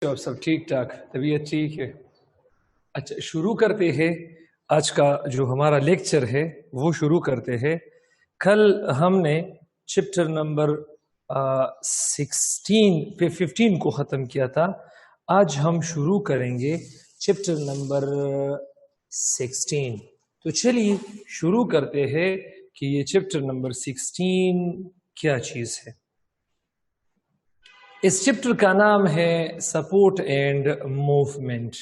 अब सब ठीक ठाक, तबीयत ठीक है। अच्छा, शुरू करते हैं। आज का जो हमारा लेक्चर है वो शुरू करते हैं। कल हमने चैप्टर नंबर 15 को ख़त्म किया था। आज हम शुरू करेंगे चैप्टर नंबर 16। तो चलिए शुरू करते हैं कि ये चैप्टर नंबर 16 क्या चीज़ है। इस चैप्टर का नाम है सपोर्ट एंड मूवमेंट।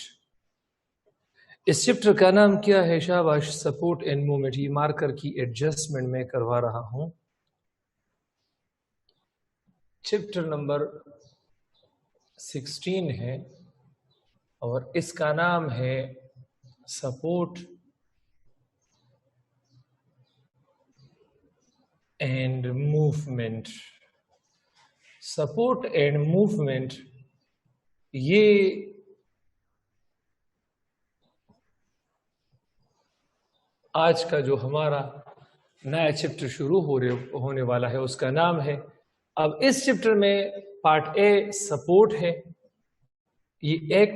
इस चैप्टर का नाम क्या है? शाबाश, सपोर्ट एंड मूवमेंट। ये मार्कर की एडजस्टमेंट मैं करवा रहा हूं। चैप्टर नंबर 16 है और इसका नाम है support and movement. Support and movement ये आज का जो हमारा नया चैप्टर शुरू होने वाला है उसका नाम है। अब इस चैप्टर में पार्ट ए सपोर्ट है, ये एक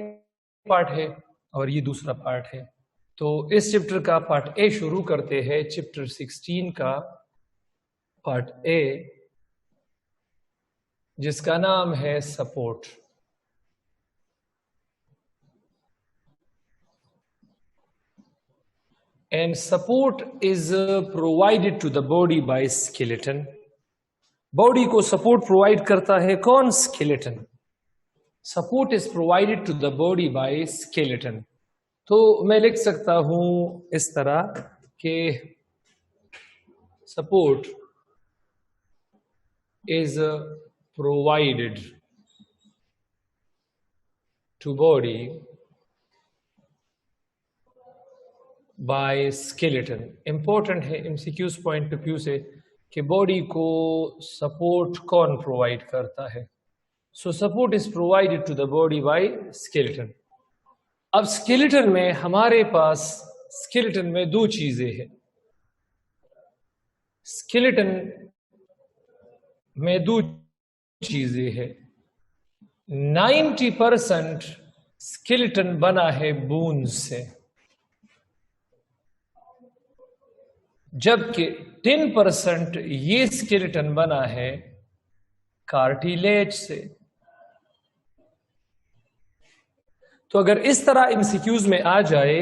पार्ट है और ये दूसरा पार्ट है। तो इस चैप्टर का पार्ट ए शुरू करते हैं। चैप्टर 16 का पार्ट ए जिसका नाम है support. And support is provided to the body by skeleton. Body को सपोर्ट प्रोवाइड करता है कौन? Skeleton. Support is provided to the body by skeleton. तो मैं लिख सकता हूं इस तरह कि support is provided to body by skeleton। Important है एमसीक्यूज पॉइंट ऑफ व्यू से कि बॉडी को सपोर्ट कौन प्रोवाइड करता है। So support is provided to the body by skeleton. अब स्केलेटन में हमारे पास स्केलेटन में दो चीजें हैं। स्केलेटन में दो चीजें हैं। 90% स्केलेटन बना है बोन्स से, जबकि 10% ये स्केलेटन बना है कार्टिलेज से। तो अगर इस तरह एमसीक्यूज में आ जाए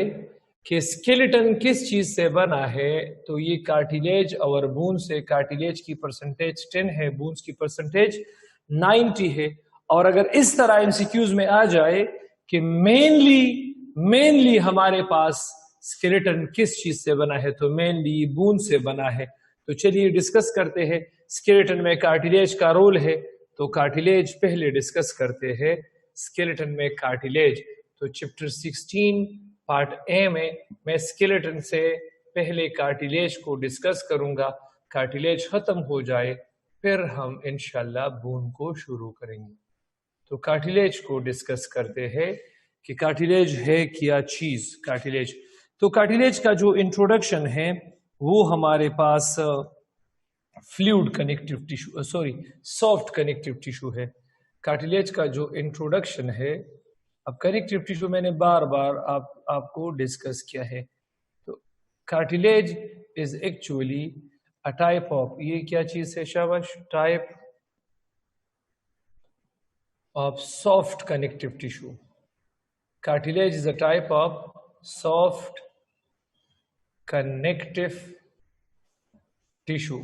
कि स्केलेटन किस चीज से बना है, तो ये कार्टिलेज और बोन से। कार्टिलेज की परसेंटेज 10 है, बोन्स की परसेंटेज 90 है। और अगर इस तरह एमसीक्यूज में आ जाए कि मेनली हमारे पास स्केलेटन किस चीज से बना है, तो मेनली बोन से बना है। तो चलिए डिस्कस करते हैं। स्केलेटन में कार्टिलेज का रोल है, तो कार्टिलेज पहले डिस्कस करते हैं। स्केलेटन में कार्टिलेज। तो चैप्टर 16 पार्ट ए में मैं स्केलेटन से पहले कार्टिलेज को डिस्कस करूंगा। कार्टिलेज खत्म हो जाए फिर हम इंशाल्लाह बोन को शुरू करेंगे। तो कार्टिलेज को डिस्कस करते हैं कि कार्टिलेज है क्या चीज। कार्टिलेज, तो कार्टिलेज का जो इंट्रोडक्शन है वो हमारे पास fluid connective tissue, soft connective tissue है। कार्टिलेज का जो इंट्रोडक्शन है, अब कनेक्टिव टिश्यू मैंने बार बार आपको डिस्कस किया है। तो cartilage is actually a type of, ये क्या चीज है? शाबाश, type of soft connective tissue. Cartilage is a type of soft connective tissue.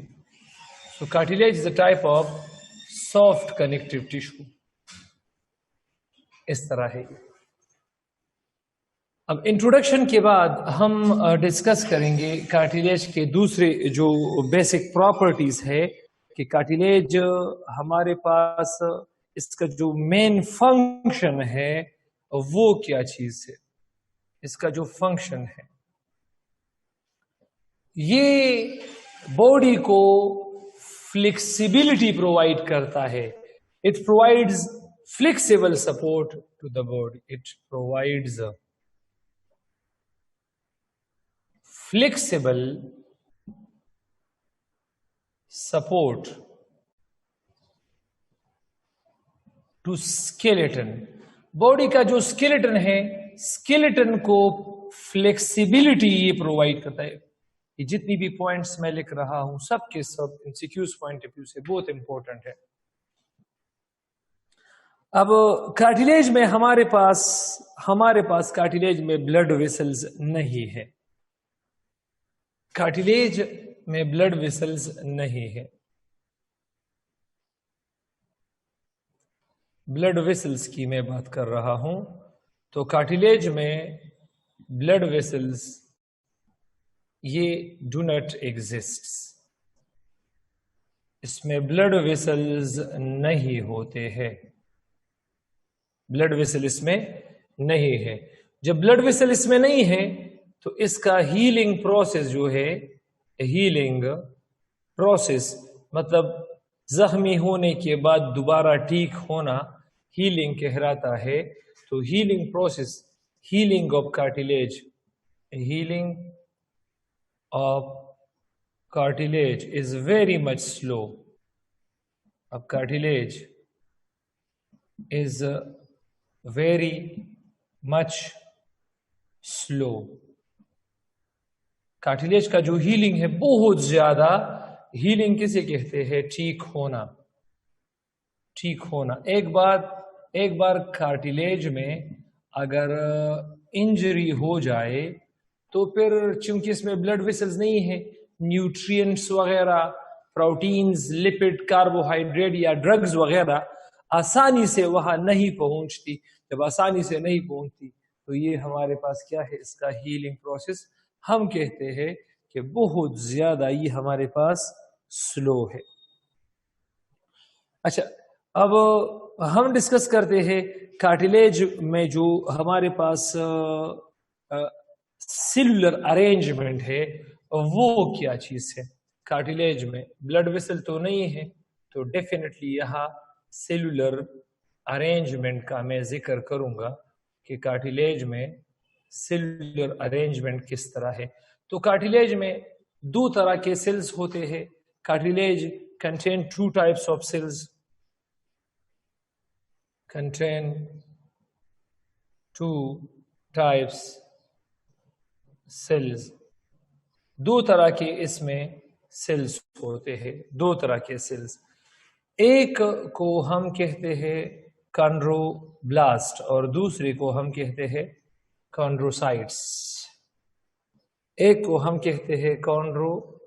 So cartilage is a type of soft connective tissue. इस तरह है। अब इंट्रोडक्शन के बाद हम डिस्कस करेंगे कार्टिलेज के दूसरे जो बेसिक प्रॉपर्टीज है कि कार्टिलेज हमारे पास इसका जो मेन फंक्शन है वो क्या चीज है। इसका जो फंक्शन है, ये बॉडी को फ्लेक्सिबिलिटी प्रोवाइड करता है। It provides flexible support to the body. It provides flexible support to skeleton, body का जो स्केलेटन है, स्केलेटन को फ्लेक्सिबिलिटी ये प्रोवाइड करता है। ये जितनी भी पॉइंट्स मैं लिख रहा हूं सब के सब एमसीक्यूज पॉइंट ऑफ व्यू से बहुत इंपॉर्टेंट है। अब कार्टिलेज में हमारे पास कार्टिलेज में ब्लड वेसल्स नहीं है, कार्टिलेज में ब्लड वेसल्स नहीं है। ब्लड वेसल्स की मैं बात कर रहा हूं, तो कार्टिलेज में ब्लड वेसल्स ये डू नॉट एग्जिस्ट, इसमें ब्लड वेसल्स नहीं होते हैं, ब्लड वेसल इसमें नहीं है। जब ब्लड वेसल इसमें नहीं है तो इसका हीलिंग प्रोसेस जो है, हीलिंग प्रोसेस मतलब जख्मी होने के बाद दोबारा ठीक होना हीलिंग कहलाता है। तो healing process, healing of cartilage, healing of cartilage is very much slow. अब cartilage is very much slow, cartilage का जो हीलिंग है बहुत ज्यादा, हीलिंग किसे कहते हैं? ठीक होना, ठीक होना। एक बार कार्टिलेज में अगर इंजरी हो जाए तो फिर चूंकि इसमें ब्लड वेसल्स नहीं है, न्यूट्रिएंट्स वगैरह, प्रोटीन्स, लिपिड, कार्बोहाइड्रेट या ड्रग्स वगैरह आसानी से वहां नहीं पहुंचती। जब आसानी से नहीं पहुंचती तो ये हमारे पास क्या है? इसका हीलिंग प्रोसेस हम कहते हैं कि बहुत ज्यादा ये हमारे पास स्लो है। अच्छा, अब हम डिस्कस करते हैं कार्टिलेज में जो हमारे पास सेलुलर अरेंजमेंट है वो क्या चीज है। कार्टिलेज में ब्लड वेसल तो नहीं है, तो डेफिनेटली यहाँ सेलुलर अरेंजमेंट का मैं जिक्र करूंगा कि कार्टिलेज में सेलुलर अरेंजमेंट किस तरह है। तो कार्टिलेज में दो तरह के सेल्स होते हैं। Cartilage contain two types of cells, contain two types cells, दो तरह के इसमें सेल्स होते हैं, दो तरह के सेल्स। एक को हम कहते हैं कॉन्ड्रोब्लास्ट और दूसरे को हम कहते हैं कॉन्ड्रोसाइट्स। एक को हम कहते हैं कॉन्ड्रोब्लास्ट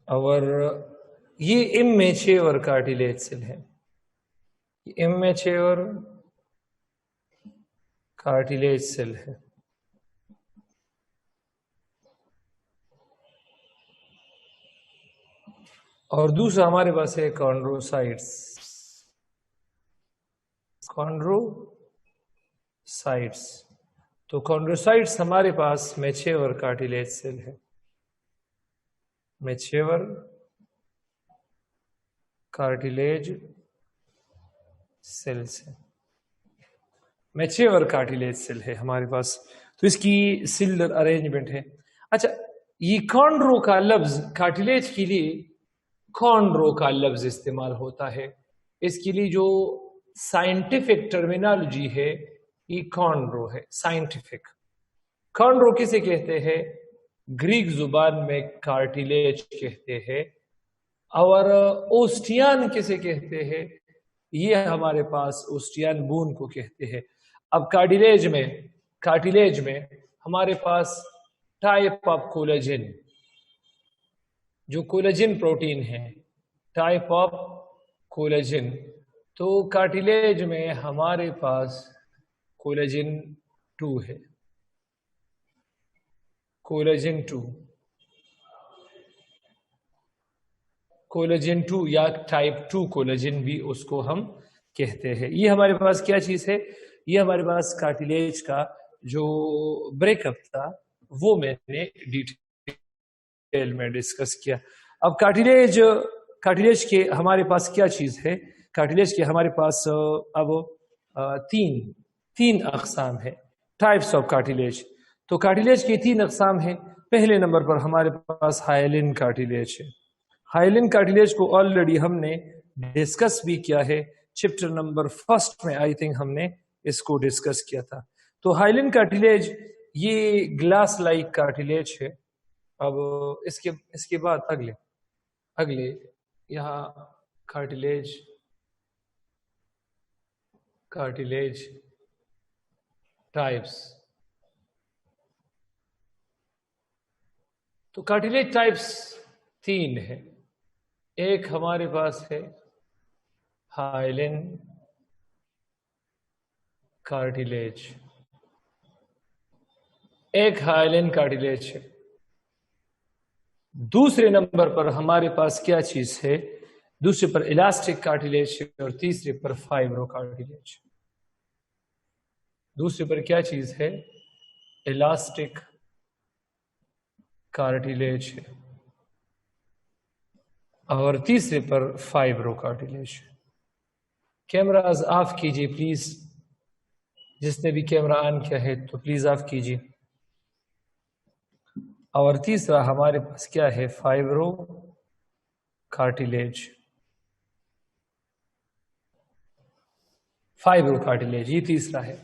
और ये इमेच्योर कार्टिलेज सेल है, इमेच्योर कार्टिलेज सेल है। और दूसरा हमारे पास है कॉन्ड्रोसाइट्स, कॉन्ड्रोसाइट्स। तो कॉन्ड्रोसाइट्स हमारे पास मैच्योर कार्टिलेज सेल है, मैच्योर कार्टिलेज सेल्स है, मैच्योर कार्टिलेज सेल है हमारे पास। तो इसकी सेलुलर अरेंजमेंट है। अच्छा, ये कॉन्ड्रो का लफ्ज कार्टिलेज के लिए कॉन्ड्रो का लफ्ज इस्तेमाल होता है। इसके लिए जो साइंटिफिक टर्मिनोलॉजी है ये कॉन्ड्रो है, साइंटिफिक। कॉन्ड्रो किसे कहते हैं? ग्रीक जुबान में कार्टिलेज कहते हैं। और ओस्टियन किसे कहते हैं? ये हमारे पास ओस्टियन बोन को कहते हैं। अब कार्टिलेज में हमारे पास टाइप ऑफ कोलेजन, जो कोलेजन प्रोटीन है, टाइप ऑफ कोलेजन। तो कार्टिलेज में हमारे पास कोलेजन 2 है, कोलेजन 2, कोलेजन 2 या टाइप 2 कोलेजन भी उसको हम कहते हैं। ये हमारे पास क्या चीज है? ये हमारे पास कार्टिलेज का जो ब्रेकअप था वो मैंने डिटेल में डिस्कस किया। अब कार्टिलेज के हमारे पास क्या चीज है? कार्टिलेज के हमारे पास अब तीन अकसाम है, टाइप्स ऑफ कार्टिलेज। तो कार्टिलेज की 3 अकसाम है। पहले नंबर पर हमारे पास हाइलिन कार्टिलेज है। हाइलिन कार्टिलेज को ऑलरेडी हमने डिस्कस भी किया है, चैप्टर नंबर 1 में आई थिंक हमने इसको डिस्कस किया था। तो हाइलिन कार्टिलेज ये ग्लास लाइक कार्टिलेज है। अब इसके बाद अगले यहाँ कार्टिलेज टाइप्स। तो कार्टिलेज टाइप्स 3 है। एक हमारे पास है हाइलिन कार्टिलेज, एक हाइलिन कार्टिलेज है। दूसरे नंबर पर हमारे पास क्या चीज है? दूसरे पर इलास्टिक कार्टिलेज है और तीसरे पर फाइब्रो कार्टिलेज। दूसरे पर क्या चीज है? इलास्टिक कार्टिलेज है और तीसरे पर फाइब्रो कार्टिलेज। कैमरास ऑफ कीजिए प्लीज, जिसने भी कैमरा ऑन किया है तो प्लीज ऑफ कीजिए। और तीसरा हमारे पास क्या है? Fibro cartilage. फाइब्रो कार्टिलेज ये तीसरा है।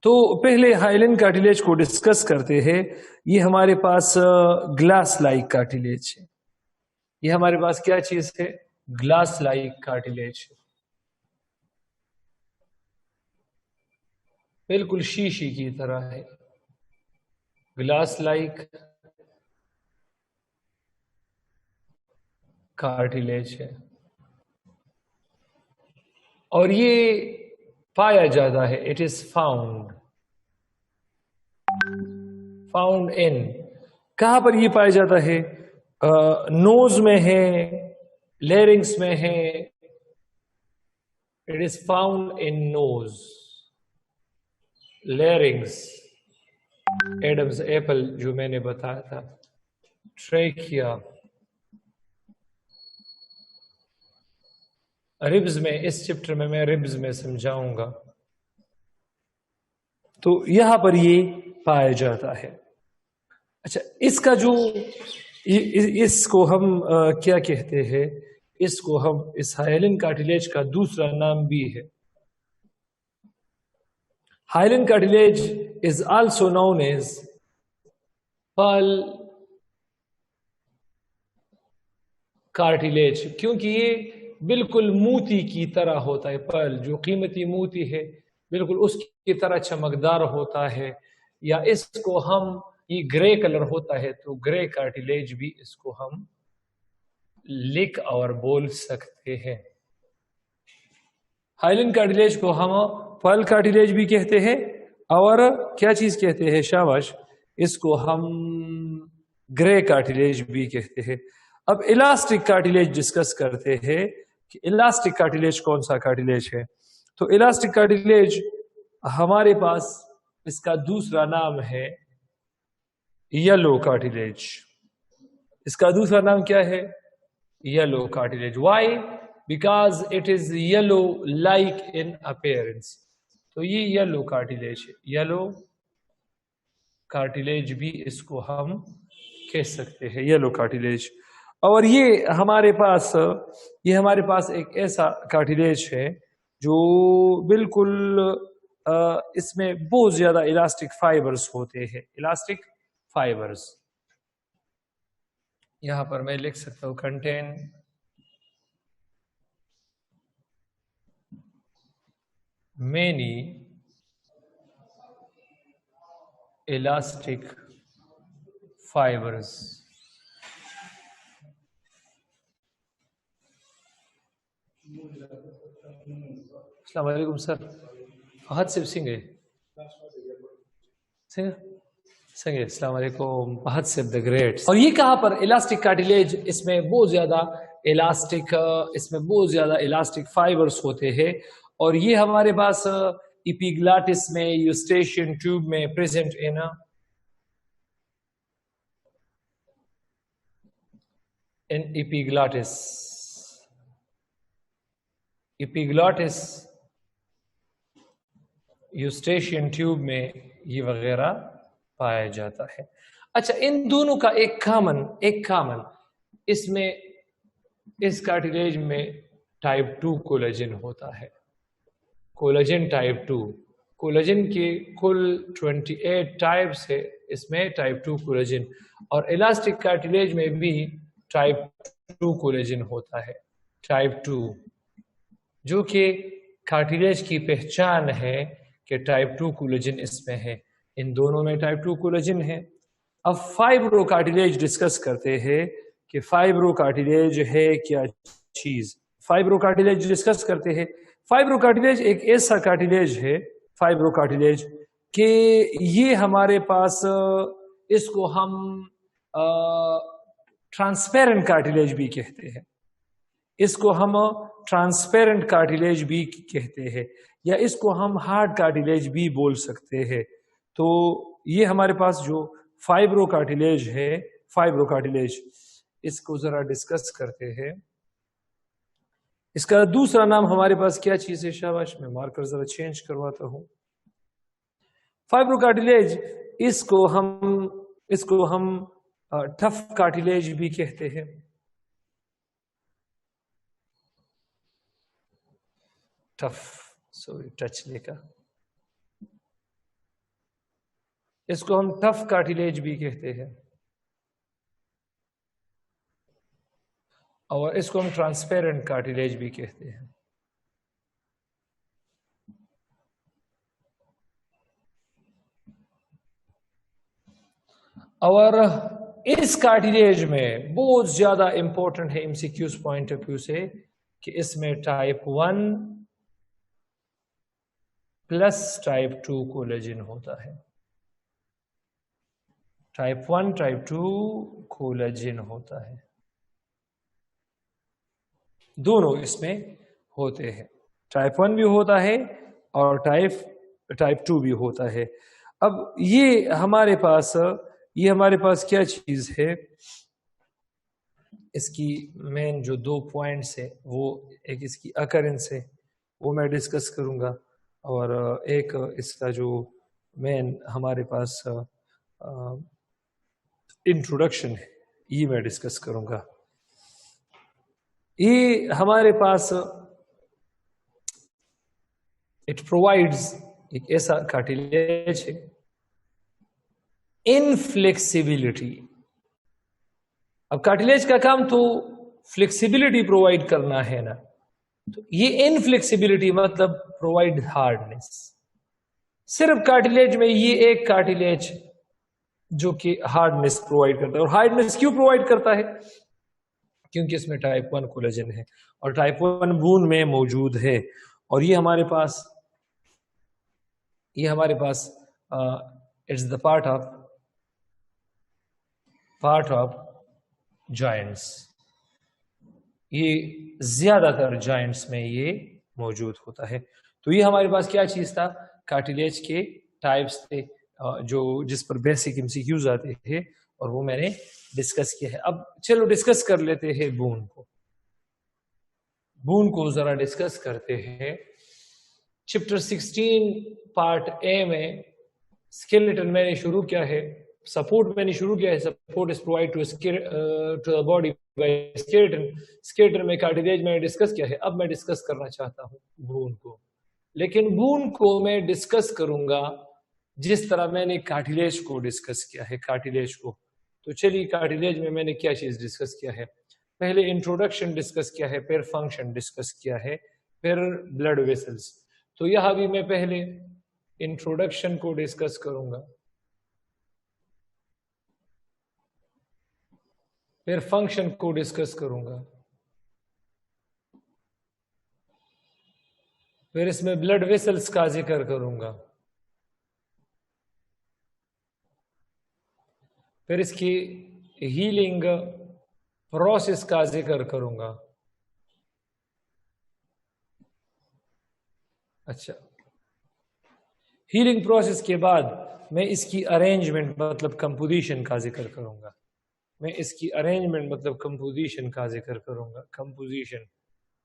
तो पहले हाइलिन कार्टिलेज को डिस्कस करते हैं। ये हमारे पास ग्लास लाइक कार्टिलेज है। ये हमारे पास क्या चीज है? ग्लास लाइक कार्टिलेज, बिल्कुल शीशी की तरह है, ग्लास लाइक कार्टिलेज है। और ये पाया जाता है, इट इज फाउंड इन, कहां पर ये पाया जाता है? नोज में है, लेरिंग्स में है। It is found in knows, larynx, Adam's apple जो मैंने बताया था, ट्रेकिया, रिब्स में। इस चैप्टर में मैं रिब्स में समझाऊंगा। तो यहां पर ये पाया जाता है। अच्छा, इसका जो इसको हम क्या कहते हैं? इसको हम, इस हाइलिन कार्टिलेज का दूसरा नाम भी है। Hyaline cartilage is also known as pearl cartilage, क्योंकि ये बिल्कुल मोती की तरह होता है। पर्ल जो कीमती मोती है, बिल्कुल उसकी तरह चमकदार होता है। या इसको हम, ये ग्रे कलर होता है तो ग्रे कार्टिलेज भी इसको हम लिख और बोल सकते हैं। हाइलिन कार्टिलेज को हम पर्ल कार्टिलेज भी कहते हैं और क्या चीज कहते हैं? शाबाश, इसको हम ग्रे कार्टिलेज भी कहते हैं। अब इलास्टिक कार्टिलेज डिस्कस करते हैं कि इलास्टिक कार्टिलेज कौन सा कार्टिलेज है। तो इलास्टिक कार्टिलेज हमारे पास, इसका दूसरा नाम है येलो कार्टिलेज। इसका दूसरा नाम क्या है? Yellow cartilage. Why? Because it is yellow like in appearance. तो ये येलो कार्टिलेज है, येलो कार्टिलेज भी इसको हम कह सकते हैं, येलो कार्टिलेज। और ये हमारे पास एक ऐसा कार्टिलेज है जो बिल्कुल इसमें बहुत ज्यादा इलास्टिक फाइबर्स होते हैं। इलास्टिक फाइबर्स, यहां पर मैं लिख सकता हूं कंटेन मेनी इलास्टिक फाइबर्स। अस्सलाम वालेकुम सर, फहद सिर्फ सिंह अस्सलाम वालेकुम, फहद सिर्फ द ग्रेट। और ये कहां पर? इलास्टिक कार्टिलेज, इसमें बहुत ज्यादा इलास्टिक फाइबर्स होते हैं। और ये हमारे पास इपिग्लाटिस में, यूस्टेशियन ट्यूब में प्रेजेंट इन इपिग्लाटिस यूस्टेशियन ट्यूब में ये वगैरह पाया जाता है। अच्छा, इन दोनों का एक कॉमन इसमें, इस कार्टिलेज में टाइप 2 कोलेजन होता है। कोलेजन टाइप 2, कोलेजन के कुल 28 टाइप्स है, इसमें टाइप 2 कोलेजन, और इलास्टिक कार्टिलेज में भी टाइप 2 कोलेजन होता है। टाइप 2 जो कि कार्टिलेज की पहचान है कि टाइप 2 कोलेजन इसमें है, इन दोनों में टाइप 2 कोलेजन है। अब फाइब्रो कार्टिलेज डिस्कस करते हैं कि फाइब्रो कार्टिलेज है क्या चीज। फाइब्रो कार्टिलेज डिस्कस करते हैं। फाइब्रो कार्टिलेज एक ऐसा कार्टिलेज है, फाइब्रो कार्टिलेज, कि ये हमारे पास, इसको हम ट्रांसपेरेंट कार्टिलेज भी कहते हैं, इसको हम ट्रांसपेरेंट कार्टिलेज भी कहते हैं, या इसको हम हार्ड कार्टिलेज भी बोल सकते हैं। तो ये हमारे पास जो फाइब्रो कार्टिलेज है, फाइब्रो कार्टिलेज, इसको जरा डिस्कस करते हैं। इसका दूसरा नाम हमारे पास क्या चीज है? शाबाश, मैं मार्कर जरा चेंज करवाता हूं। फाइब्रो कार्टिलेज, इसको हम टफ कार्टिलेज भी कहते हैं। टफ, सॉरी टच लेकर, इसको हम टफ कार्टिलेज भी कहते हैं, और इसको हम ट्रांसपेरेंट कार्टिलेज भी कहते हैं। और इस कार्टिलेज में बहुत ज्यादा इंपॉर्टेंट है एमसीक्यूज पॉइंट ऑफ व्यू से कि इसमें टाइप 1 प्लस टाइप 2 कोलेजन होता है। टाइप 1 टाइप 2 कोलेजन होता है, दोनों इसमें होते हैं। टाइप 1 भी होता है और टाइप 2 भी होता है। अब ये हमारे पास क्या चीज है? इसकी मेन जो 2 पॉइंट्स है, वो एक इसकी अकरेंस है, वो मैं डिस्कस करूंगा, और एक इसका जो मेन हमारे पास इंट्रोडक्शन है, ये मैं डिस्कस करूंगा। ये हमारे पास इट प्रोवाइड्स एक ऐसा कार्टिलेज है, इनफ्लेक्सिबिलिटी। अब कार्टिलेज का काम तो फ्लेक्सिबिलिटी प्रोवाइड करना है ना, तो ये इनफ्लेक्सिबिलिटी मतलब प्रोवाइड हार्डनेस। सिर्फ कार्टिलेज में ये एक कार्टिलेज जो कि हार्डनेस प्रोवाइड करता है। और हार्डनेस क्यों प्रोवाइड करता है? क्योंकि इसमें टाइप 1 कोलेजन है, और टाइप 1 बून में मौजूद है, और ये हमारे पास it's the part of joints. ये ज्यादातर जॉइंट्स में ये मौजूद होता है। तो ये हमारे पास क्या चीज था? कार्टिलेज के टाइप्स थे, जो जिस पर बेसिक एमसीक्यूज आते थे, और वो मैंने डिस्कस किया है। अब चलो डिस्कस कर लेते हैं बून को जरा डिस्कस करते हैं। चैप्टर 16 पार्ट ए में स्केलेटन मैंने शुरू किया है, सपोर्ट मैंने शुरू किया है। Support is provide to the body by skeleton. Skeleton में कार्टिलेज मैंने डिस्कस किया है। अब मैं डिस्कस करना चाहता हूँ बून को, लेकिन बून को मैं डिस्कस करूंगा जिस तरह मैंने कार्टिलेज को डिस्कस किया है, कार्टिलेज को। तो चलिए, कार्टिलेज में मैंने क्या चीज डिस्कस किया है? पहले इंट्रोडक्शन डिस्कस किया है, फिर फंक्शन डिस्कस किया है, फिर ब्लड वेसल्स। तो यहां भी मैं पहले इंट्रोडक्शन को डिस्कस करूंगा, फिर फंक्शन को डिस्कस करूंगा, फिर इसमें ब्लड वेसल्स का जिक्र करूंगा, फिर इसकी हीलिंग प्रोसेस का जिक्र करूंगा। अच्छा, हीलिंग प्रोसेस के बाद मैं इसकी अरेंजमेंट मतलब कंपोजिशन का जिक्र करूंगा। मैं इसकी अरेंजमेंट मतलब कंपोजिशन का जिक्र करूंगा। कंपोजिशन,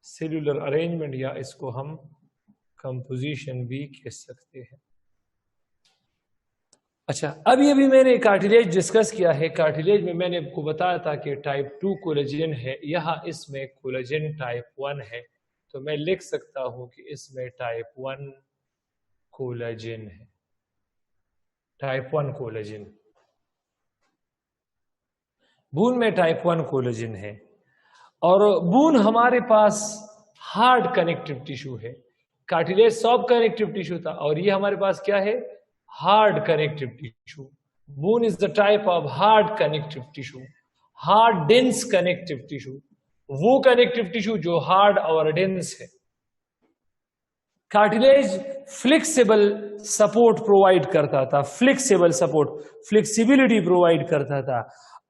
सेल्यूलर अरेंजमेंट, या इसको हम कंपोजिशन भी कह सकते हैं। अच्छा, अभी मैंने कार्टिलेज डिस्कस किया है। कार्टिलेज में मैंने आपको बताया था कि टाइप 2 कोलेजन है, यहाँ इसमें कोलेजन टाइप 1 है, तो मैं लिख सकता हूं कि इसमें टाइप 1 कोलेजन है, टाइप 1 कोलेजन। बून में टाइप 1 कोलेजन है, और बून हमारे पास हार्ड कनेक्टिव टिश्यू है। कार्टिलेज सॉफ्ट कनेक्टिव टिश्यू था, और ये हमारे पास क्या है? Hard connective tissue. Boon is the type of hard connective tissue, hard dense connective tissue, वो कनेक्टिव टिश्यू जो हार्ड और डेंस है। कार्टिलेज फ्लेक्सिबल सपोर्ट प्रोवाइड करता था, फ्लेक्सिबल सपोर्ट, फ्लेक्सिबिलिटी प्रोवाइड करता था,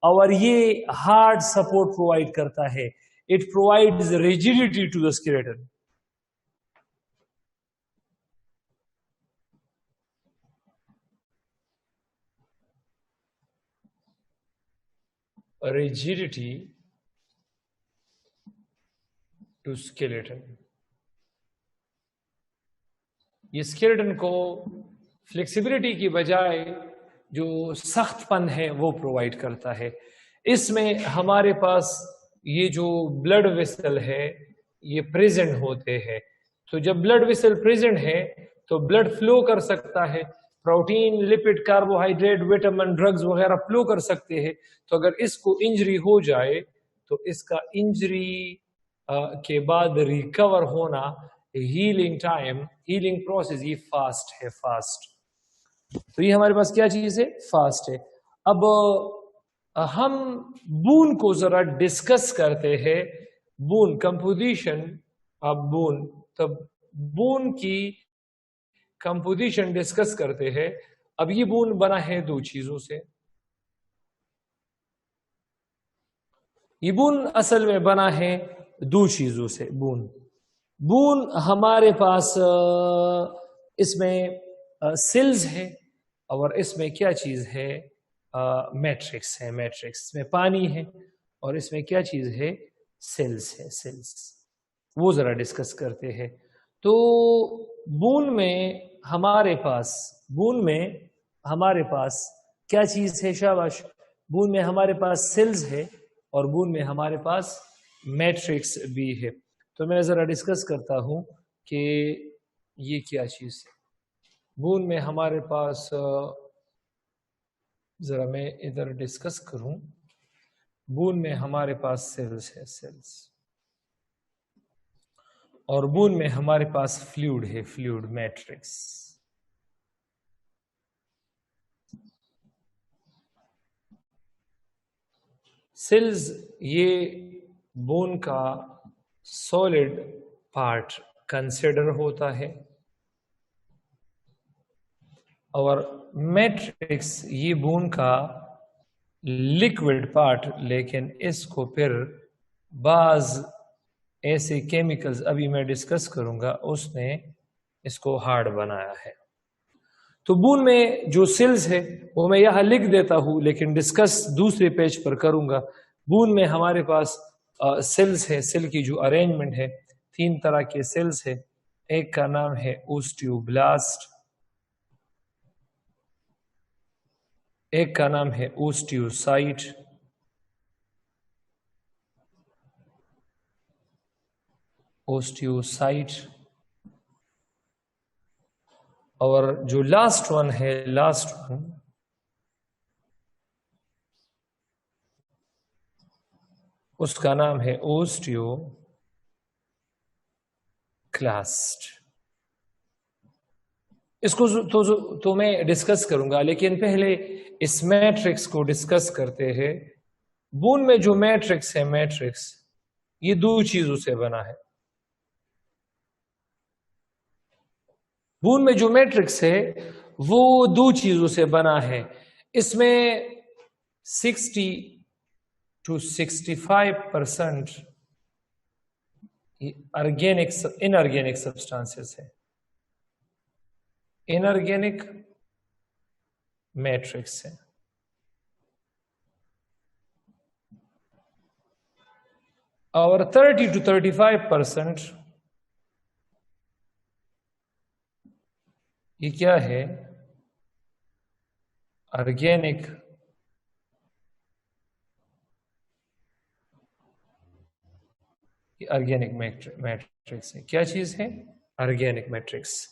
और ये हार्ड सपोर्ट प्रोवाइड करता है। It provides rigidity to the skeleton. Rigidity to skeleton. ये स्केलेटन को फ्लेक्सिबिलिटी की बजाय जो सख्तपन है वो प्रोवाइड करता है। इसमें हमारे पास ये जो ब्लड वेसल है ये प्रेजेंट होते हैं। तो जब ब्लड वेसल प्रेजेंट है तो ब्लड फ्लो कर सकता है, protein, lipid, carbohydrate, vitamin, drugs वगैरह फ्लो कर सकते हैं। तो अगर इसको इंजरी हो जाए तो इसका इंजरी के बाद रिकवर होना, हीलिंग टाइम, हीलिंग प्रोसेस, ये फास्ट है, फास्ट। तो ये हमारे पास क्या चीज है? फास्ट है। अब हम बून को जरा डिस्कस करते हैं। बून, कंपोजिशन ऑफ बून, तब बून की कंपोजिशन डिस्कस करते हैं। अब ये बून बना है दो चीजों से। ये बून असल में बना है दो चीजों से। बून हमारे पास इसमें सेल्स है, और इसमें क्या चीज है? मैट्रिक्स है। मैट्रिक्स में पानी है, और इसमें क्या चीज है? सेल्स है, सेल्स। वो जरा डिस्कस करते हैं। तो बून में हमारे पास क्या चीज है? शाबाश। बून में हमारे पास सेल्स है, और बून में हमारे पास मैट्रिक्स भी है। तो मैं जरा डिस्कस करता हूं कि ये क्या चीज है। बून में हमारे पास, जरा मैं इधर डिस्कस करूं। बून में हमारे पास सेल्स है, सेल्स, और बून में हमारे पास फ्लूइड है, फ्लूइड, मैट्रिक्स। सेल्स ये बोन का सॉलिड पार्ट कंसिडर होता है, और मैट्रिक्स ये बोन का लिक्विड पार्ट, लेकिन इसको फिर बाज ऐसे केमिकल्स अभी मैं डिस्कस करूंगा उसने इसको हार्ड बनाया है। तो बून में जो सेल्स है वो मैं यहां लिख देता हूं, लेकिन डिस्कस दूसरे पेज पर करूंगा। बून में हमारे पास सेल्स है। सेल की जो अरेंजमेंट है, तीन तरह के सेल्स है। एक का नाम है ओस्टियोब्लास्ट, एक का नाम है ओस्टियोसाइट, ओस्टियोसाइट, और जो लास्ट वन है, लास्ट वन, उसका नाम है ओस्टियोक्लास्ट। इसको तो मैं डिस्कस करूंगा, लेकिन पहले इस मैट्रिक्स को डिस्कस करते हैं। बून में जो मैट्रिक्स है, मैट्रिक्स ये दो चीजों से बना है। बून में जो मैट्रिक्स है वो दो चीजों से बना है। इसमें 60 to 65% इनऑर्गेनिक सब्सटेंसेस है, इनऑर्गेनिक मैट्रिक्स है, और 30 to 35% ये क्या है? ऑर्गेनिक ऑर्गेनिक मैट्रिक्स है। क्या चीज है? Organic matrix.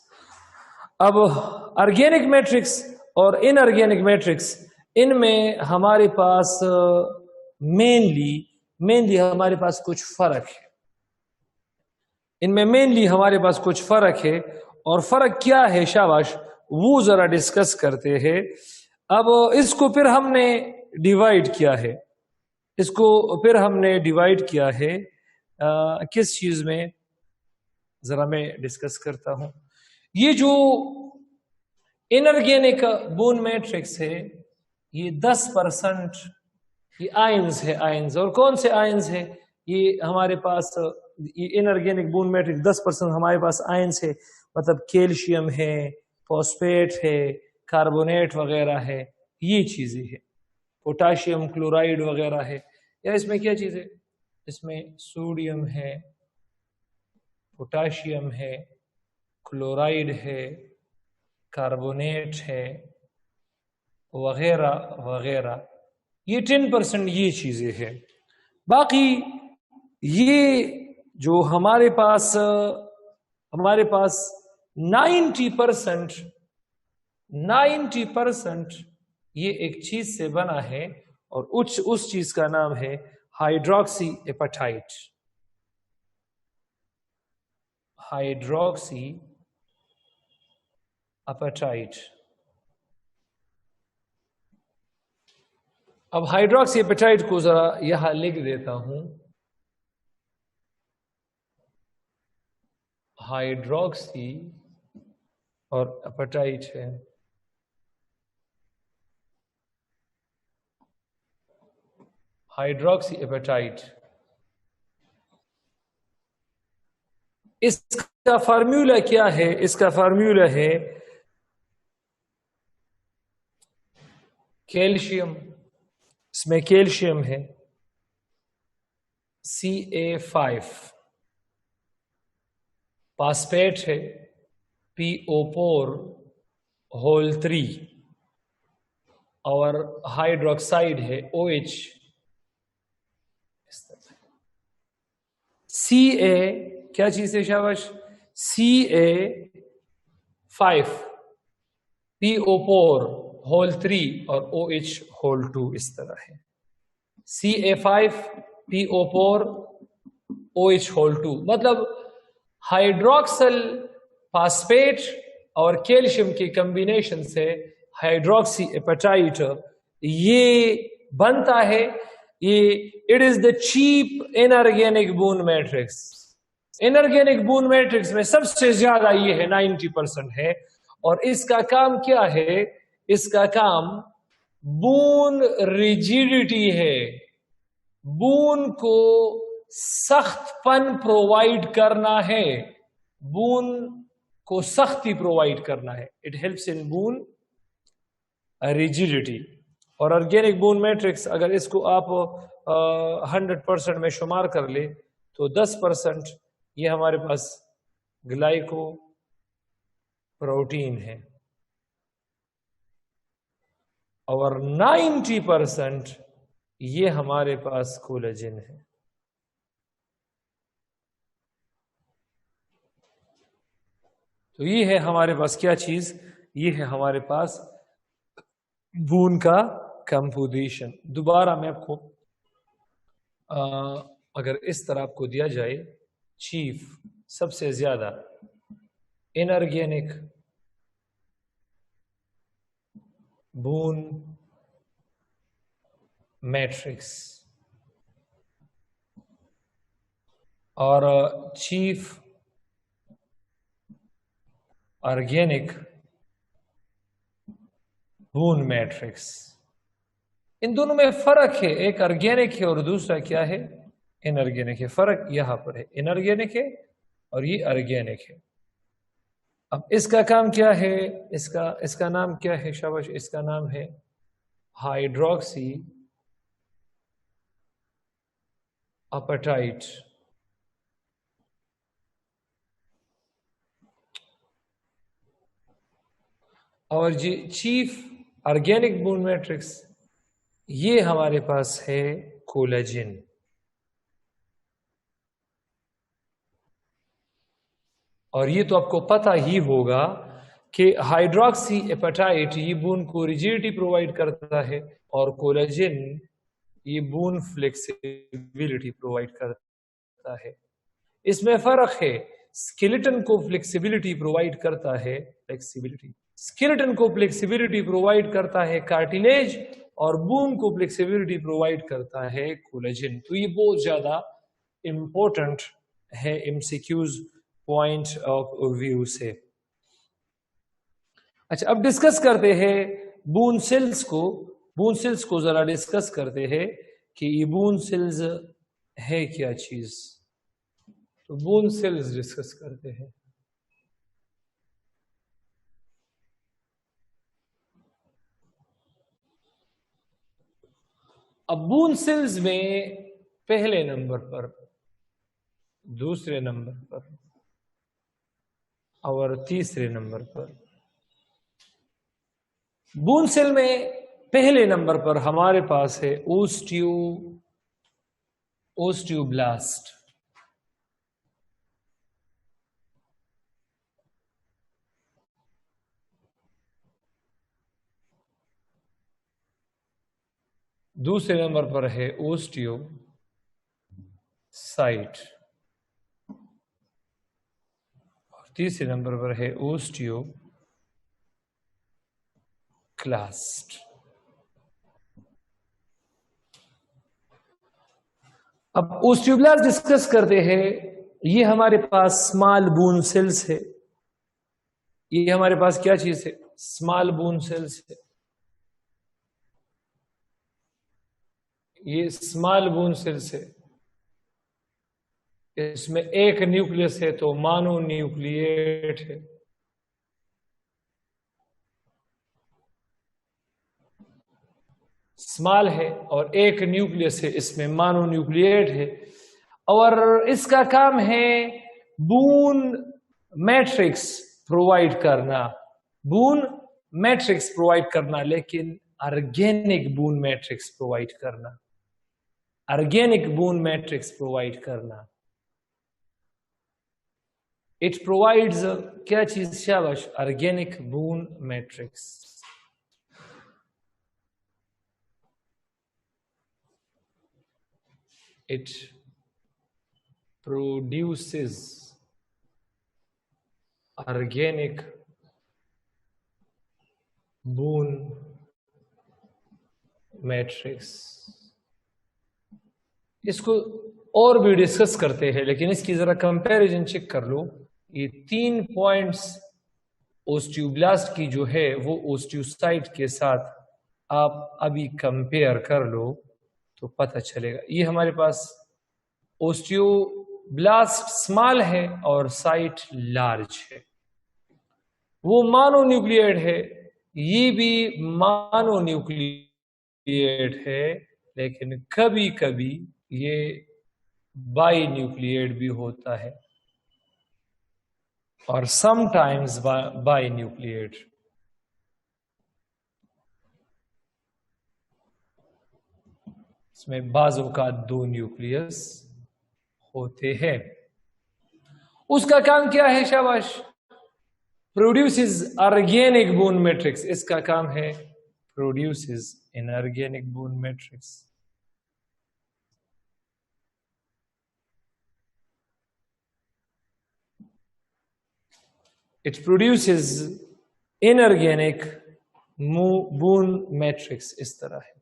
अब ऑर्गेनिक मैट्रिक्स और इनऑर्गेनिक मैट्रिक्स, इनमें हमारे पास मेनली हमारे पास कुछ फर्क है। इनमें मेनली हमारे पास कुछ फर्क है, और फर्क क्या है शाबाश, वो जरा डिस्कस करते हैं। अब इसको फिर हमने डिवाइड किया है, किस चीज में, जरा मैं डिस्कस करता हूं। ये जो इनऑर्गेनिक बोन मैट्रिक्स है, ये 10% ये आयंस है, आयंस। और कौन से आयंस है? ये हमारे पास ये इनऑर्गेनिक बोन मैट्रिक्स 10% हमारे पास आयंस है, मतलब कैल्शियम है, फॉस्फेट है, कार्बोनेट वगैरह है, ये चीजें है, पोटाशियम क्लोराइड वगैरह है। या इसमें क्या चीज है? इसमें सोडियम है, पोटाशियम है, क्लोराइड है, कार्बोनेट है, वगैरह वगैरह। ये 10% ये चीजें हैं। बाकी ये जो हमारे पास 90% ये एक चीज से बना है, और उस चीज का नाम है हाइड्रोक्सी एपेटाइट। Hydroxyapatite. अब हाइड्रोक्सी एपेटाइट को जरा यहां लिख देता हूं। हाइड्रोक्सी और एपेटाइट है। हाइड्रोक्सी एपेटाइट, इसका फार्मूला क्या है? इसका फार्मूला है कैल्शियम, इसमें कैल्शियम है Ca5, फास्फेट है PO4 और हाइड्रोक्साइड है OH। Ca क्या चीज है शाबाश? Ca5 PO4 और OH2 इस तरह है। Ca5 PO4 OH2 मतलब हाइड्रोक्सल फास्फेट और कैल्शियम के कॉम्बिनेशन से हाइड्रोक्सी एपेटाइट ये बनता है। ये it is the chief inorganic bone matrix. Inorganic bone matrix में सबसे ज्यादा ये है, 90% है। और इसका काम क्या है? इसका काम बोन रिजिडिटी है, बोन को सख्तपन प्रोवाइड करना है, बोन को सख्ती प्रोवाइड करना है। It helps in bone rigidity. और ऑर्गेनिक बोन मैट्रिक्स अगर इसको आप 100% में शुमार कर ले तो 10% ये हमारे पास ग्लाइको प्रोटीन है, और 90% ये हमारे पास कोलेजन है। तो ये है हमारे पास क्या चीज? ये है हमारे पास बोन का कंपोजिशन। दोबारा मैं आपको अगर इस तरह आपको दिया जाए, चीफ सबसे ज्यादा इनऑर्गेनिक बोन मैट्रिक्स और चीफ ऑर्गेनिक बोन मैट्रिक्स, इन दोनों में फर्क है। एक ऑर्गेनिक है और दूसरा क्या है? इनऑर्गेनिक है। फर्क यहां पर है, इनऑर्गेनिक है और ये ऑर्गेनिक है। अब इसका काम क्या है? इसका नाम क्या है शाबाश? इसका नाम है हाइड्रोक्सी एपेटाइट। और जी चीफ ऑर्गेनिक बोन मैट्रिक्स, ये हमारे पास है कोलेजन। और ये तो आपको पता ही होगा कि हाइड्रोक्सी एपेटाइट ये बोन को रिजिडिटी प्रोवाइड करता है और कोलेजन ये बोन फ्लेक्सिबिलिटी प्रोवाइड करता है। इसमें फर्क है, स्केलेटन को फ्लेक्सिबिलिटी प्रोवाइड करता है स्केलेटन को फ्लेक्सिबिलिटी प्रोवाइड करता है कार्टिलेज और बोन को फ्लेक्सिबिलिटी प्रोवाइड करता है कोलेजन। तो ये बहुत ज्यादा इंपॉर्टेंट है एमसीक्यूज पॉइंट ऑफ व्यू से। अच्छा, अब डिस्कस करते हैं बोन सेल्स को जरा डिस्कस करते हैं कि ये बोन सेल्स है क्या चीज। तो बोन सेल्स डिस्कस करते हैं। अब बोन सेल्स में पहले नंबर पर, दूसरे नंबर पर और तीसरे नंबर पर, बोन सेल में पहले नंबर पर हमारे पास है ओस्टियोब्लास्ट। दूसरे नंबर पर है ओस्टियोसाइट और तीसरे नंबर पर है ओस्टियोक्लास्ट। अब ओस्टियोब्लास्ट डिस्कस करते हैं। ये हमारे पास स्मॉल बोन सेल्स है। ये हमारे पास क्या चीज है? स्मॉल बोन सेल्स है। ये स्मॉल बोन सेल्स है। इसमें एक न्यूक्लियस है तो मानो न्यूक्लिएट है। स्मॉल है और एक न्यूक्लियस है, इसमें मानो न्यूक्लिएट है और इसका काम है बोन मैट्रिक्स प्रोवाइड करना, लेकिन ऑर्गेनिक बोन मैट्रिक्स प्रोवाइड करना। इट प्रोवाइड्स क्या चीज? शाबाश, organic bone matrix. It produces organic bone matrix. इसको और भी डिस्कस करते हैं, लेकिन इसकी जरा कंपैरिजन चेक कर लो। ये 3 पॉइंट्स ओस्टियोब्लास्ट की जो है वो ओस्टियोसाइट के साथ आप अभी कंपेयर कर लो तो पता चलेगा। ये हमारे पास ओस्टियोब्लास्ट स्मॉल है और साइट लार्ज है। वो मोनोन्यूक्लिएट है, ये भी मोनोन्यूक्लिएट है, लेकिन कभी कभी ये बाई न्यूक्लिएट भी होता है और समटाइम्स बाई न्यूक्लिएट। इसमें बाजों का 2 न्यूक्लियस होते हैं। उसका काम क्या है? शाबाश, प्रोड्यूसेस ऑर्गेनिक बोन मैट्रिक्स। इसका काम है produces inorganic bone matrix. It produces inorganic bone matrix. इस तरह है।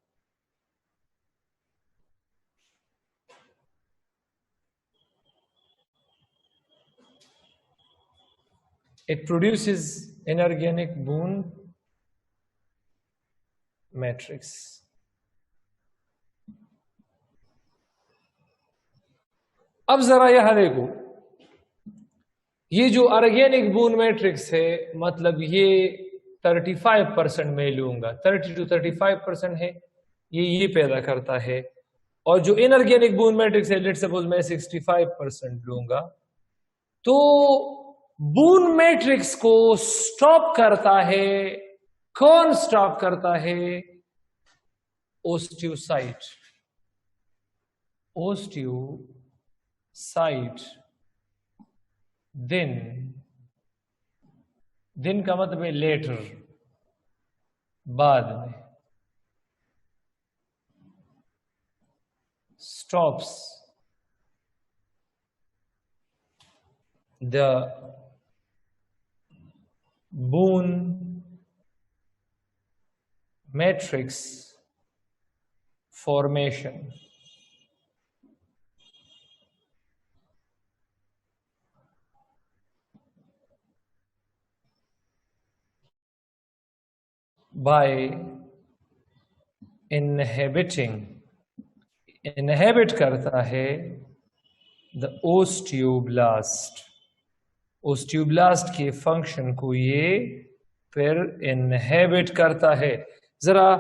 It produces inorganic bone matrix. अब जरा यहां देखो, ये जो ऑर्गेनिक बोन मैट्रिक्स है, मतलब ये 35% में लूंगा, 30 to 35% है, ये पैदा करता है। और जो इनऑर्गेनिक बोन मैट्रिक्स है, लेट्स सपोज मैं 65% लूंगा, तो बोन मैट्रिक्स को स्टॉप करता है कौन स्टॉप करता है? ओस्टियोसाइट। ओस्टियोसाइट दिन का मतलब है लेटर, बाद में, stops the bone matrix formation. By inhabit करता है the osteoblast। ओस्टियोब्लास्ट के फंक्शन को ये फिर इनहेबिट करता है। जरा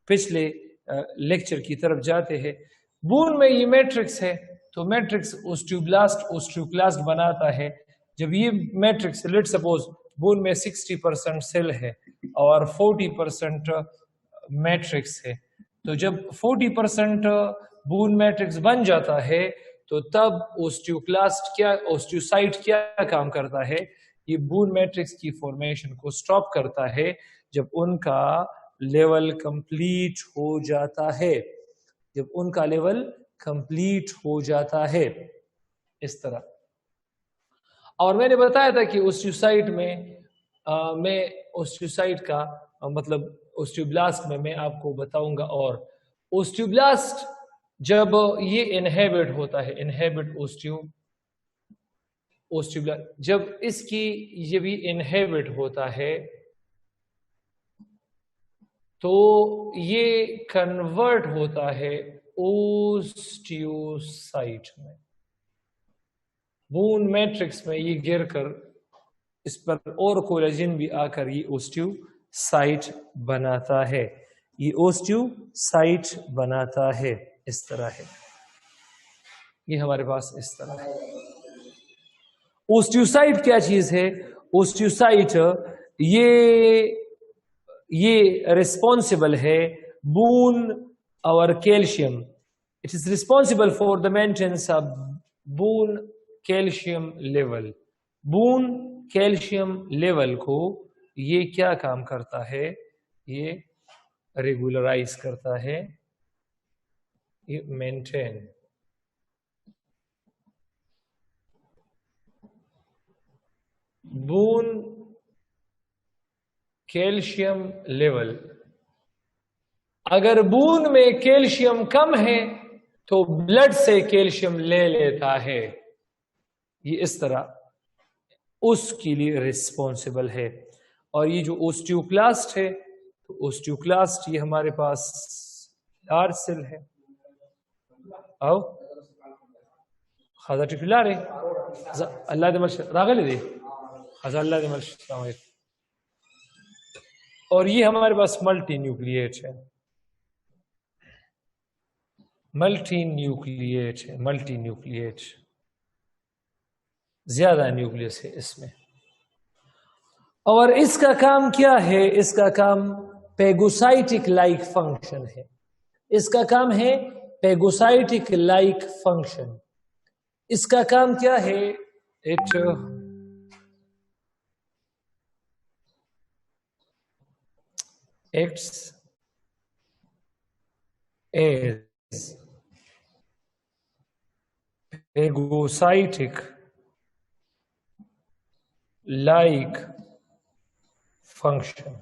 पिछले लेक्चर की तरफ जाते हैं। बून में ये मैट्रिक्स है, तो मैट्रिक्स ओस्टियोक्लास्ट बनाता है। जब ये मैट्रिक्स, लेट सपोज बून में 60% सेल है और 40% मैट्रिक्स है, तो जब 40% बून मैट्रिक्स बन जाता है तो तब ओस्टियोसाइट क्या काम करता है? ये बून मैट्रिक्स की फॉर्मेशन को स्टॉप करता है जब उनका लेवल कंप्लीट हो जाता है। जब उनका लेवल कंप्लीट हो जाता है, इस तरह। और मैंने बताया था कि ओस्टियोसाइट मैं ओस्टियोसाइट का मतलब ओस्टियोब्लास्ट में मैं आपको बताऊंगा। और ओस्टियोब्लास्ट जब ये इनहेबिट होता है, इनहेबिट ओस्टियोब्लास्ट, जब ये इनहेबिट होता है तो ये कन्वर्ट होता है ओस्टियोसाइट में। बून मैट्रिक्स में ये गिरकर इस पर और कोलेजन भी आकर ये ओस्टियोसाइट बनाता है। ये ओस्टियोसाइट बनाता है, इस तरह है। ये हमारे पास इस तरह है। ओस्टियोसाइट क्या चीज है? ओस्टियोसाइट ये रिस्पॉन्सिबल है बून और calcium. It is responsible for the maintenance of boon calcium level. Boon calcium level को ये क्या काम करता है? ये रेगुलराइज करता है, ये मेंटेन। बून कैल्शियम लेवल, अगर बून में कैल्शियम कम है तो ब्लड से कैल्शियम ले लेता है, ये इस तरह उसके लिए रिस्पॉन्सिबल है। और ये जो ओस्टियोक्लास्ट है, तो ओस्टियोक्लास्ट ये हमारे पास लार्ज सेल है। आओ खाजा टिफिला रे अल्लाह दे मर्श रागले दे खाजा अल्लाह दे मर्श। और ये हमारे पास मल्टी न्यूक्लिएट है, मल्टी न्यूक्लिएट ज्यादा न्यूक्लियस है इसमें। और इसका काम क्या है? इसका काम पेगोसाइटिक लाइक फंक्शन है। इसका काम है पेगोसाइटिक लाइक फंक्शन। इसका काम क्या है? It acts as phagocytic like function।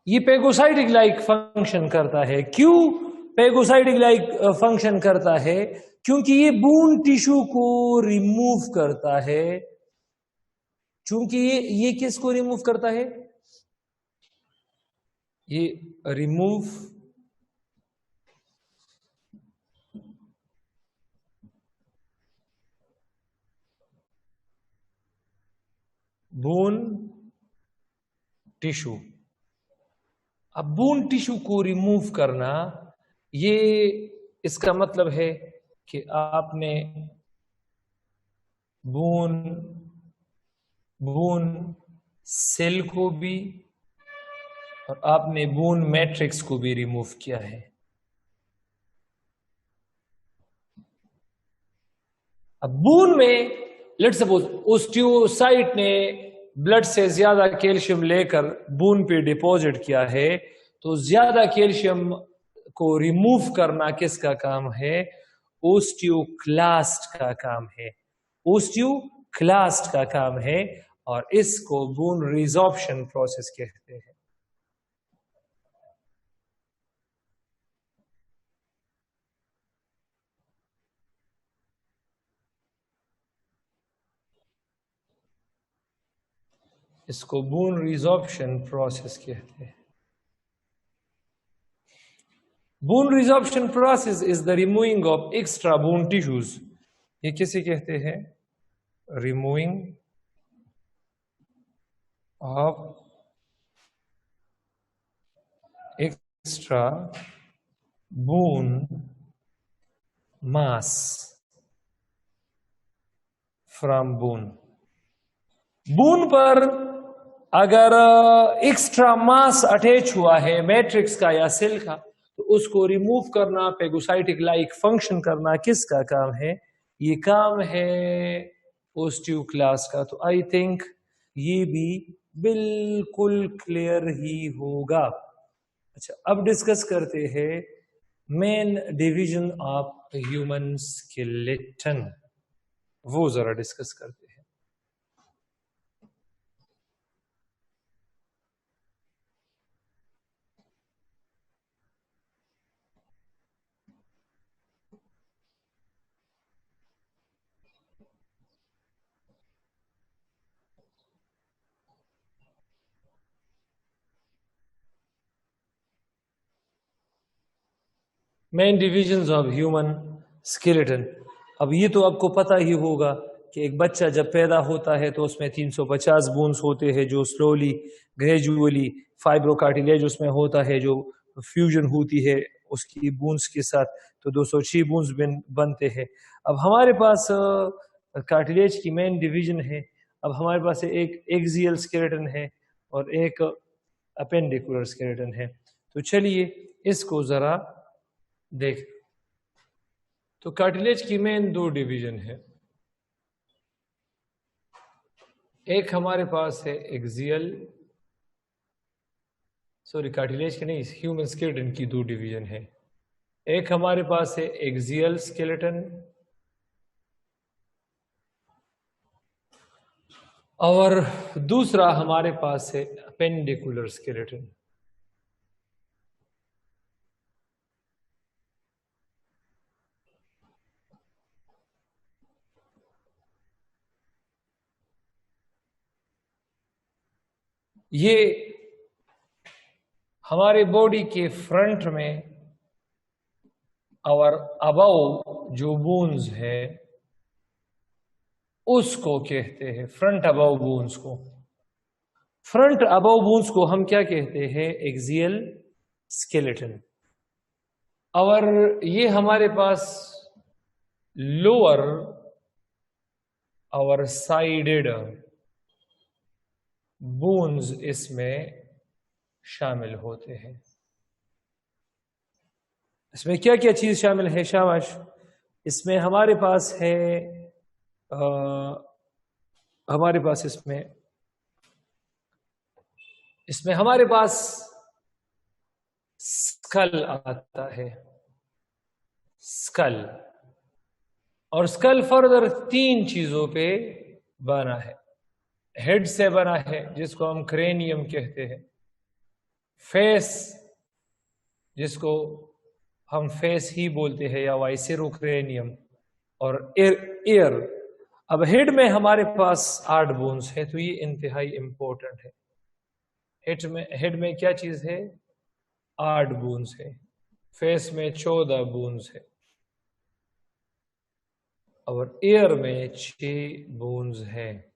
ये पेगोसाइटिक लाइक फंक्शन करता है। क्यों पेगोसाइटिक लाइक फंक्शन करता है? क्योंकि ये बून टिश्यू को रिमूव करता है। चूंकि ये किसको रिमूव करता है? ये रिमूव बोन टिश्यू। अब बोन टिश्यू को रिमूव करना, ये इसका मतलब है कि आपने बोन बून सेल को भी और आपने बून मैट्रिक्स को भी रिमूव किया है। अब बून में लेट सपोज ओस्टियोसाइट ने ब्लड से ज्यादा कैल्शियम लेकर बून पे डिपॉजिट किया है, तो ज्यादा कैल्शियम को रिमूव करना किसका काम है? ओस्टियोक्लास्ट का काम है। ओस्टियोक्लास्ट का काम है और इसको बून रिजॉर्प्शन प्रोसेस कहते हैं। इसको बून रिजॉर्प्शन प्रोसेस कहते हैं। Bone resorption process is the removing of extra bone tissues. ये किसे कहते हैं? Removing of extra bone mass from bone. bone पर अगर एक्स्ट्रा मास अटैच हुआ है मैट्रिक्स का या सेल का, तो उसको रिमूव करना, पेगोसाइटिक लाइक फंक्शन करना किसका काम है? ये काम है ओस्टियोक्लास्ट का। तो आई थिंक ये भी बिल्कुल क्लियर ही होगा। अच्छा, अब डिस्कस करते हैं main division of human skeleton, वो जरा डिस्कस करते हैं। Main divisions of human skeleton. अब ये तो आपको पता ही होगा कि एक बच्चा जब पैदा होता है तो उसमें 350 बोन्स होते हैं, जो स्लोली ग्रेजुअली फाइब्रोकार्टिलेज उसमें होता है, जो फ्यूजन होती है उसकी बोन्स के साथ, तो 206 बोन्स बनते हैं। अब हमारे पास कार्टिलेज की मेन डिवीजन है। अब हमारे पास एक एक्सियल स्केलेटन है और एक अपेंडिकुलर स्केलेटन है। तो चलिए इसको जरा देख। तो कार्टिलेज की मेन दो डिवीजन है। एक हमारे पास है एक्सियल, सॉरी कार्टिलेज की नहीं, ह्यूमन स्केलेटन की दो डिवीजन है। एक हमारे पास है एक्सियल स्केलेटन और दूसरा हमारे पास है अपेंडिकुलर स्केलेटन। ये हमारे बॉडी के फ्रंट में और अबव जो बोन्स है उसको कहते हैं फ्रंट अबव बोन्स को। फ्रंट अबव बोन्स को हम क्या कहते हैं? Axial skeleton. और ये हमारे पास लोअर और साइडेड बोन्स इसमें शामिल होते हैं। इसमें क्या क्या चीज शामिल है? शाबाश। इसमें हमारे पास है हमारे पास इसमें हमारे पास स्कल आता है, स्कल। और स्कल फर्दर तीन चीजों पे बना है। हेड से बना है जिसको हम क्रेनियम कहते हैं, फेस जिसको हम फेस ही बोलते हैं या वाइसेरोक्रेनियम, और ईयर। अब हेड में हमारे पास 8 बोन्स है, तो ये इंतहाई इंपॉर्टेंट है। हेड में क्या चीज है? 8 बोन्स है। फेस में 14 बोन्स है और ईयर में 6 बोन्स है।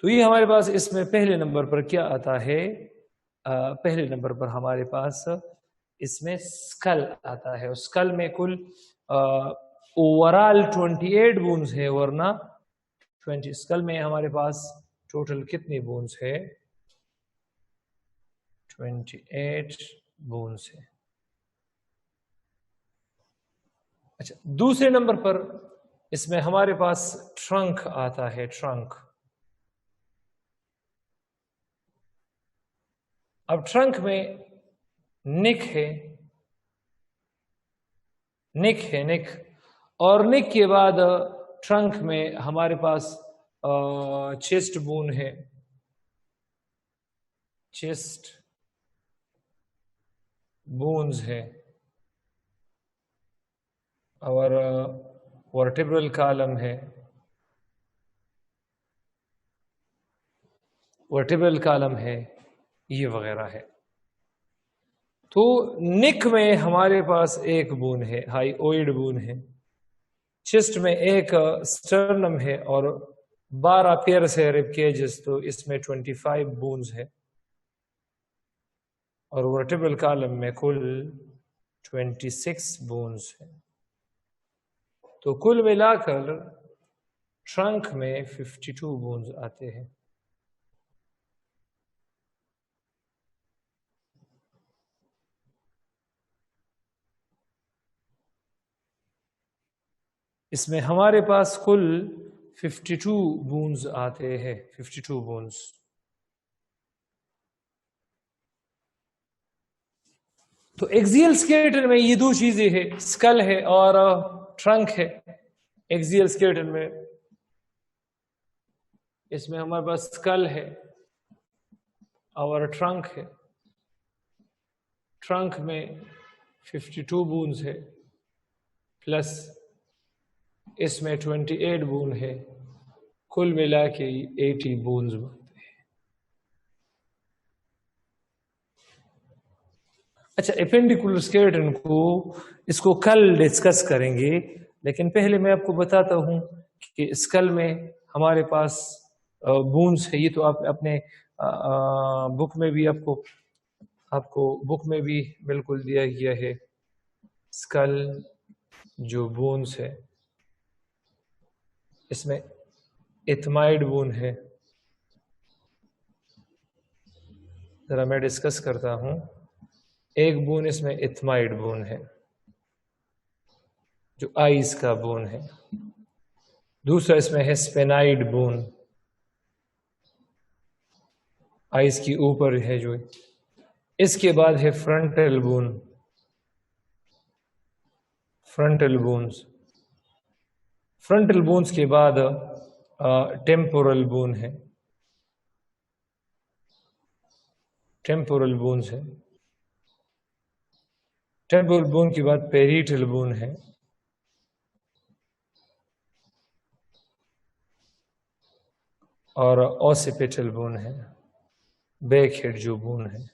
तो ये हमारे पास इसमें पहले नंबर पर क्या आता है? पहले नंबर पर हमारे पास इसमें स्कल आता है। और स्कल में कुल ओवरऑल 28 बोन्स है, वरना 20। स्कल में हमारे पास टोटल कितनी बोन्स है? 28 बोन्स है। अच्छा, दूसरे नंबर पर इसमें हमारे पास ट्रंक आता है, ट्रंक। अब ट्रंक में निक है, निक और निक के बाद ट्रंक में हमारे पास चेस्ट बोन है, चेस्ट बोन्स है, और वर्टेब्रल कॉलम है, वर्टेब्रल कॉलम है, ये वगैरह है। तो निक में हमारे पास एक बोन है, हाईओइड बोन है। चेस्ट में एक स्टर्नम है और 12 पेयर्स है रिब केजेस, तो इसमें 25 बोन्स है। और वर्टेब्रल कॉलम में कुल 26 बोन्स है। तो कुल मिलाकर ट्रंक में 52 बोन्स आते हैं। इसमें हमारे पास कुल 52 बोन्स आते हैं, 52 बोन्स। तो एक्सियल स्केलेटन में ये दो चीजें हैं, स्कल है और ट्रंक है। एक्सियल स्केलेटन में इसमें हमारे पास स्कल है और ट्रंक है। ट्रंक में 52 बोन्स है, प्लस इसमें 28 बोन है, कुल मिला के 80 बोन्स बनते हैं। अच्छा, एपेंडिकुलर स्केलेटन को इसको कल डिस्कस करेंगे, लेकिन पहले मैं आपको बताता हूं कि स्कल में हमारे पास बोन्स है। ये तो आप अपने बुक में भी आपको बुक में भी बिल्कुल दिया गया है। स्कल जो बोन्स है, इसमें एथमाइड बोन है। जरा मैं डिस्कस करता हूं। एक बोन इसमें एथमाइड बोन है, जो आइस का बोन है। दूसरा इसमें है स्पेनाइड बोन, आइस की ऊपर है जो। इसके बाद है frontal bone, frontal bones. Frontal bones के बाद टेम्पोरल बोन है, टेम्पोरल बोन्स है। टेम्पोरल बोन के बाद पेरिटल बोन है, और ऑसिपिटल बोन है, बैक हेड जो बोन है।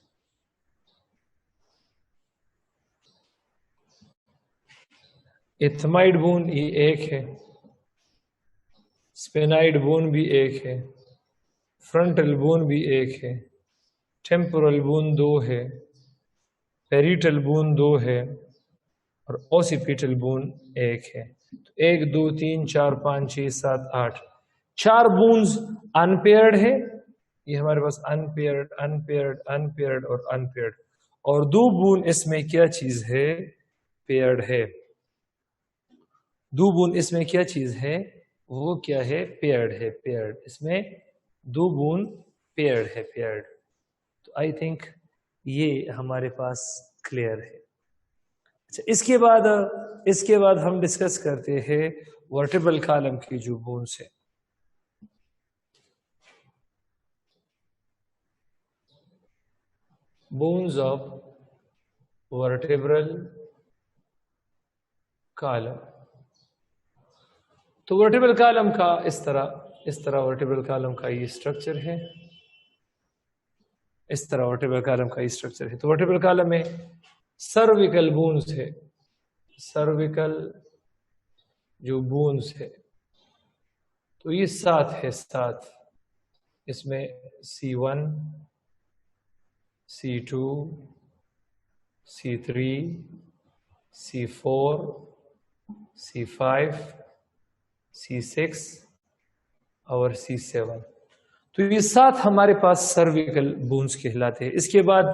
एथमाइड बोन ये एक है, स्पेनाइड बोन भी एक है, फ्रंटल बोन भी एक है, टेम्पोरल बोन 2 है, पेरिटल बोन 2 है, और ऑसिपिटल बोन 1 है। तो 1 2 3 4 5 6 7 8 4 बोन्स अनपेयर्ड है। ये हमारे पास अनपेयर्ड, अनपेयर्ड, अनपेयर्ड और अनपेयर्ड, और 2 बोन इसमें क्या चीज है? पेयर्ड है। 2 बोन इसमें क्या चीज है? वो क्या है? पेयर्ड है, पेयर्ड। इसमें 2 बोन पेयर्ड है, पेयर्ड। तो आई थिंक ये हमारे पास क्लियर है। अच्छा, इसके बाद हम डिस्कस करते हैं वर्टेब्रल कॉलम की जो बोन्स है। Bones of vertebral column. तो वर्टेब्रल कॉलम का इस तरह वर्टेब्रल कॉलम का ये स्ट्रक्चर है। इस तरह वर्टेब्रल कॉलम का ये स्ट्रक्चर है। तो वर्टेब्रल कॉलम में सर्विकल बोन्स है, सर्विकल जो बोन्स है, तो ये 7 है, 7। इसमें C1, C2, C3, C4, C5, C6, और C7। तो ये 7 हमारे पास सर्विकल बोन्स कहलाते हैं। इसके बाद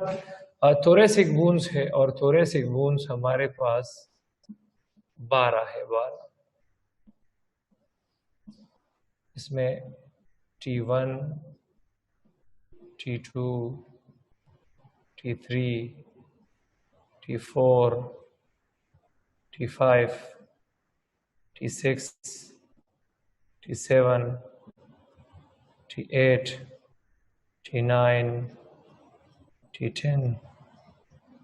थोरेसिक बोन्स है, और थोरेसिक बोन्स हमारे पास 12 है, 12। इसमें T1, T2, T3, T4, T5, T6, T7, T8, T9, T10,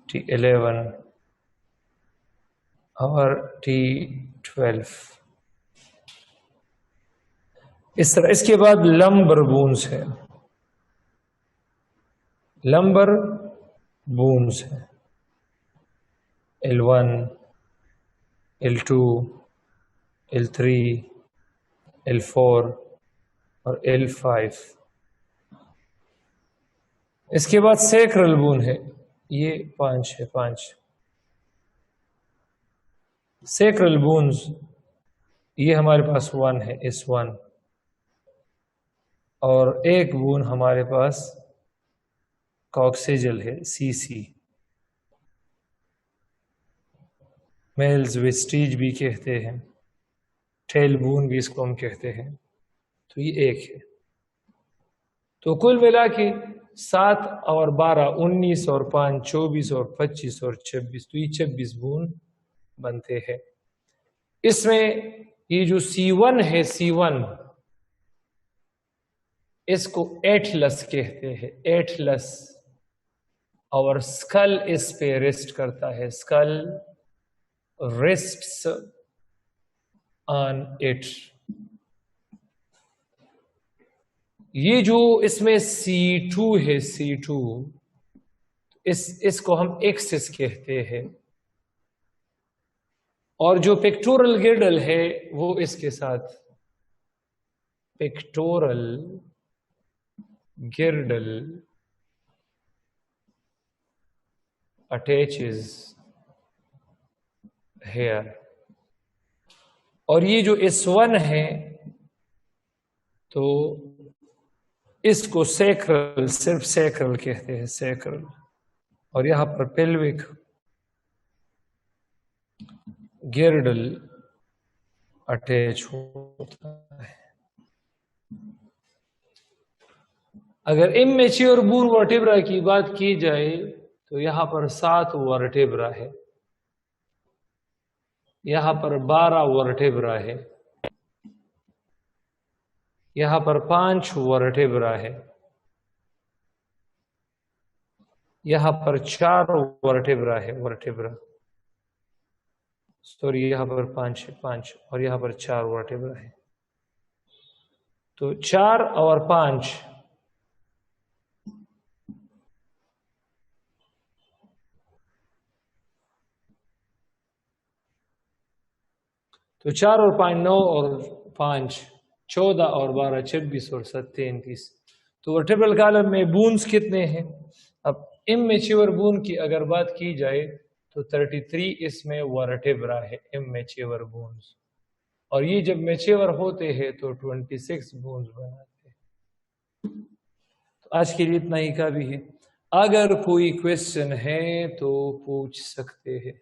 T11 और T12। इस तरह। इसके बाद लंबर बोन्स है, लंबर बोन्स है L1, L2, L3, L4 और L5। इसके बाद सैक्रल बोन है, ये 5 है, 5 सैक्रल बोन्स। ये हमारे पास 1 है, S1, और एक बोन हमारे पास कॉक्सिजल है, CC। मेल्स वेस्टीज भी कहते हैं, टेल बोन भी इसको हम कहते हैं। तो ये 1 है। तो कुल मिला के 7 और 12 19 और 5 24 और 25 और 26, तो ये 26 बोन बनते हैं। इसमें ये जो C1 है, C1 इसको एटलस कहते हैं, एटलस। और स्कल इस पे रेस्ट करता है, स्कल रेस्ट्स ऑन इट। ये जो इसमें C2 है, C2 इसको हम एक्सिस कहते हैं, और जो पेक्टोरल गिर्डल है वो इसके साथ, पेक्टोरल गिर्डल अटैचेस हेयर। और ये जो S1 है तो इसको सैक्रल, सिर्फ सैक्रल कहते हैं, सैक्रल। और यहां पर पेल्विक गिर्डल अटैच होता है। अगर इमेच्योर बोन वर्टेब्रा की बात की जाए तो यहां पर 7 वर्टेब्रा है, यहां पर 12 वर्टेब्रा है, यहां पर 5 वर्टेब्रा है, यहां पर 4 वर्टेब्रा है, वर्टेब्रा सॉरी, यहां पर 5 है, 5, और यहां पर 4 वर्टेब्रा है। तो 4 और 5, तो 4 और 5 9 और 5 14 और 12 26 और 7 33। तो वर्टेब्रल कॉलम में बोन्स कितने हैं? अब इमेच्योर बोन की अगर बात की जाए तो 33 इसमें वर्टेब्रा है, इमेच्योर बोन्स। और ये जब मैच्योर होते हैं तो 26 बोन्स बनाते हैं। तो आज के लिए इतना ही काफी है। अगर कोई क्वेश्चन है तो पूछ सकते हैं।